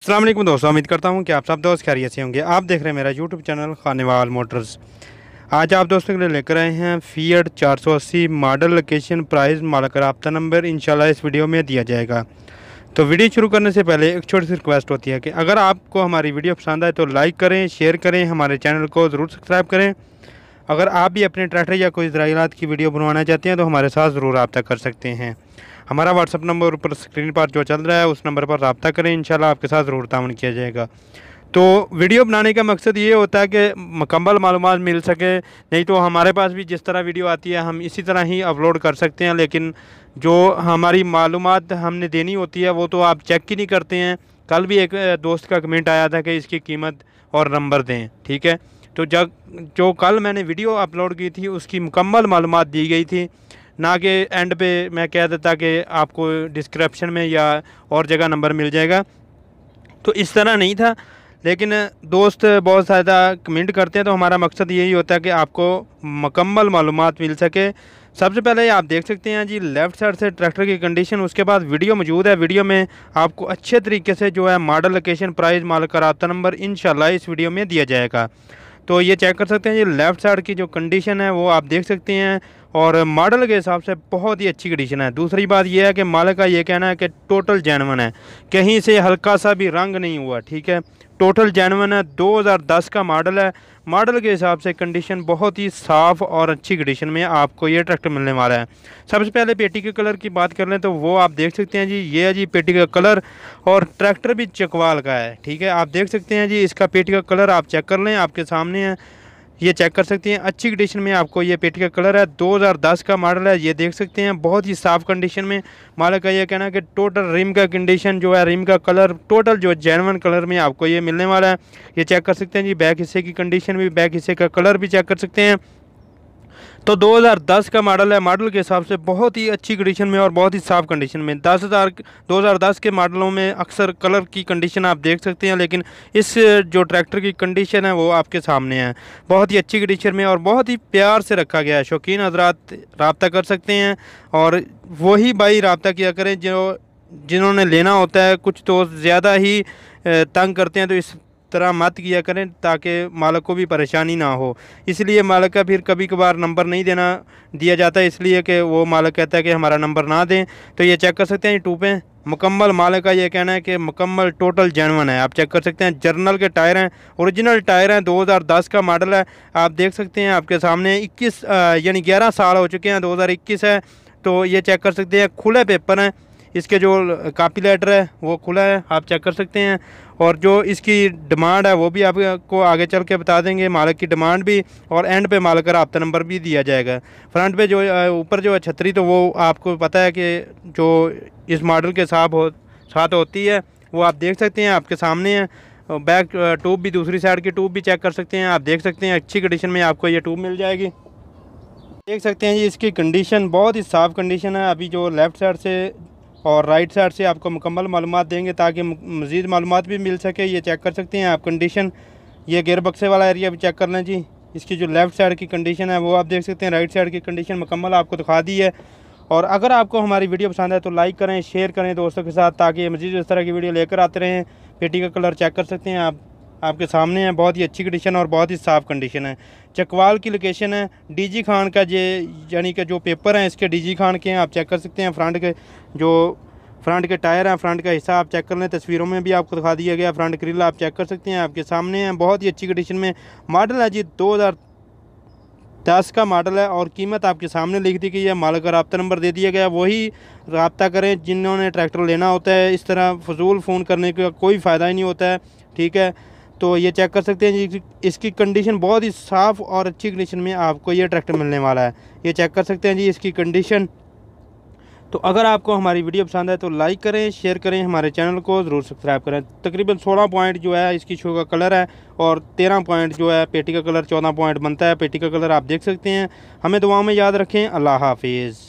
अस्सलाम वालेकुम दोस्तों, उम्मीद करता हूँ कि आप सब दोस्त खैरियत से होंगे। आप देख रहे हैं मेरा यूट्यूब चैनल खानेवाल मोटर्स। आज आप दोस्तों के लिए लेकर आए हैं फिएट 480 मॉडल, लोकेशन, प्राइस, मालिक राब्ता नंबर इंशाल्लाह इस वीडियो में दिया जाएगा। तो वीडियो शुरू करने से पहले एक छोटी सी रिक्वेस्ट होती है कि अगर आपको हमारी वीडियो पसंद आए तो लाइक करें, शेयर करें, हमारे चैनल को ज़रूर सब्सक्राइब करें। अगर आप भी अपने ट्रैक्टर या कोई ज़राइलात की वीडियो बनवाना चाहते हैं तो हमारे साथ ज़रूर रब्ता कर सकते हैं। हमारा व्हाट्सअप नंबर ऊपर स्क्रीन पर जो चल रहा है उस नंबर पर रब्ता करें, इंशाल्लाह आपके साथ ज़रूर ताउन किया जाएगा। तो वीडियो बनाने का मकसद ये होता है कि मुकम्मल मालूमात मिल सके, नहीं तो हमारे पास भी जिस तरह वीडियो आती है हम इसी तरह ही अपलोड कर सकते हैं, लेकिन जो हमारी मालूमात हमने देनी होती है वो तो आप चेक ही नहीं करते हैं। कल भी एक दोस्त का कमेंट आया था कि इसकी कीमत और नंबर दें, ठीक है। तो जो कल मैंने वीडियो अपलोड की थी उसकी मुकम्मल मालूमात दी गई थी, ना कि एंड पे मैं कह देता कि आपको डिस्क्रिप्शन में या और जगह नंबर मिल जाएगा। तो इस तरह नहीं था, लेकिन दोस्त बहुत ज़्यादा कमेंट करते हैं तो हमारा मकसद यही होता है कि आपको मुकम्मल मालूमात मिल सके। सबसे पहले आप देख सकते हैं जी लेफ़्ट साइड से ट्रैक्टर की कंडीशन, उसके बाद वीडियो मौजूद है। वीडियो में आपको अच्छे तरीके से जो है मॉडल, लोकेशन, प्राइस, मालिक का राब्ता नंबर इंशाल्लाह इस वीडियो में दिया जाएगा। तो ये चेक कर सकते हैं, ये लेफ़्ट साइड की जो कंडीशन है वो आप देख सकते हैं और मॉडल के हिसाब से बहुत ही अच्छी कंडीशन है। दूसरी बात यह है कि मालिक का ये कहना है कि टोटल जेन्युइन है, कहीं से हल्का सा भी रंग नहीं हुआ, ठीक है। टोटल जेन्युइन है, 2010 का मॉडल है। मॉडल के हिसाब से कंडीशन बहुत ही साफ़ और अच्छी कंडीशन में आपको ये ट्रैक्टर मिलने वाला है। सबसे पहले पेटी के कलर की बात कर लें तो वो आप देख सकते हैं जी, ये है जी पेटी का कलर और ट्रैक्टर भी चकवाल का है, ठीक है। आप देख सकते हैं जी इसका पेटी का कलर आप चेक कर लें, आपके सामने है, ये चेक कर सकते हैं। अच्छी कंडीशन में आपको ये पेटी का कलर है, 2010 का मॉडल है, ये देख सकते हैं बहुत ही साफ़ कंडीशन में। मालिक का ये कहना है कि टोटल रिम का कंडीशन जो है, रिम का कलर टोटल जो जेन्युइन कलर में आपको ये मिलने वाला है। ये चेक कर सकते हैं जी, बैक हिस्से की कंडीशन भी, बैक हिस्से का कलर भी चेक कर सकते हैं। तो 2010 का मॉडल है, मॉडल के हिसाब से बहुत ही अच्छी कंडीशन में और बहुत ही साफ़ कंडीशन में। 2010 के मॉडलों में अक्सर कलर की कंडीशन आप देख सकते हैं, लेकिन इस जो ट्रैक्टर की कंडीशन है वो आपके सामने है, बहुत ही अच्छी कंडीशन में और बहुत ही प्यार से रखा गया है। शौकीन हजरात रब्ता कर सकते हैं और वही भाई रब्ता किया करें जो जिन्होंने लेना होता है। कुछ तो ज़्यादा ही तंग करते हैं, तो इस तरह मत किया करें ताकि मालिक को भी परेशानी ना हो। इसलिए मालिक का फिर कभी कभार नंबर नहीं दिया जाता, इसलिए कि वो मालिक कहता है कि हमारा नंबर ना दें। तो ये चेक कर सकते हैं टूपें मुकम्मल, मालिक का ये कहना है कि मुकम्मल टोटल जेन्युइन है। आप चेक कर सकते हैं, जर्नल के टायर हैं, ओरिजिनल टायर हैं, 2010 का मॉडल है। आप देख सकते हैं आपके सामने 21 यानी 11 साल हो चुके हैं, 2021 है। तो ये चेक कर सकते हैं, खुले पेपर हैं, इसके जो कापी लेटर है वो खुला है, आप चेक कर सकते हैं। और जो इसकी डिमांड है वो भी आपको आगे चल के बता देंगे, मालिक की डिमांड भी, और एंड पे मालिक का राब्ता नंबर भी दिया जाएगा। फ्रंट पे जो ऊपर जो है छतरी, तो वो आपको पता है कि जो इस मॉडल के साथ होती है वो आप देख सकते हैं, आपके सामने है। बैक ट्यूब भी, दूसरी साइड की ट्यूब भी चेक कर सकते हैं, आप देख सकते हैं अच्छी कंडीशन में आपको ये ट्यूब मिल जाएगी। देख सकते हैं जी इसकी कंडीशन बहुत ही साफ़ कंडीशन है। अभी जो लेफ़्ट साइड से और राइट साइड से आपको मुकम्मल मालूमात देंगे ताकि मज़ीद मालूमात भी मिल सके। ये चेक कर सकते हैं आप कंडीशन, ये गेयर बक्से वाला एरिया भी चेक कर लें जी। इसकी जो लेफ़्ट साइड की कंडीशन है वो आप देख सकते हैं, राइट साइड की कंडीशन मुकम्मल आपको दिखा दी है। और अगर आपको हमारी वीडियो पसंद है तो लाइक करें, शेयर करें दोस्तों के साथ, ताकि मज़ीद इस तरह की वीडियो लेकर आते रहें। पेटी का कलर चेक कर सकते हैं आप, आपके सामने है, बहुत ही अच्छी कंडीशन और बहुत ही साफ़ कंडीशन है। चकवाल की लोकेशन है, डीजी खान का यानी कि जो पेपर हैं इसके डीजी खान के हैं, आप चेक कर सकते हैं। फ्रंट के टायर हैं, फ्रंट का हिस्सा आप चेक कर लें, तस्वीरों में भी आपको दिखा दिया गया। फ्रंट ग्रिल आप चेक कर सकते हैं, आपके सामने हैं, बहुत ही अच्छी कंडीशन में। मॉडल है जी 2010 का मॉडल है और कीमत आपके सामने लिख दी गई है, मालिक का राब्ता नंबर दे दिया गया। वही रब्ता करें जिन्होंने ट्रैक्टर लेना होता है, इस तरह फजूल फ़ोन करने का कोई फ़ायदा ही नहीं होता है, ठीक है। तो ये चेक कर सकते हैं जी, इसकी कंडीशन बहुत ही साफ़ और अच्छी कंडीशन में आपको ये ट्रैक्टर मिलने वाला है। ये चेक कर सकते हैं जी इसकी कंडीशन। तो अगर आपको हमारी वीडियो पसंद है तो लाइक करें, शेयर करें, हमारे चैनल को ज़रूर सब्सक्राइब करें। तकरीबन 16 पॉइंट जो है इसकी शो का कलर है और 13 पॉइंट जो है पेटी का कलर, 14 पॉइंट बनता है पेटी का कलर, आप देख सकते हैं। हमें दुआओं में याद रखें। अल्लाह हाफिज़।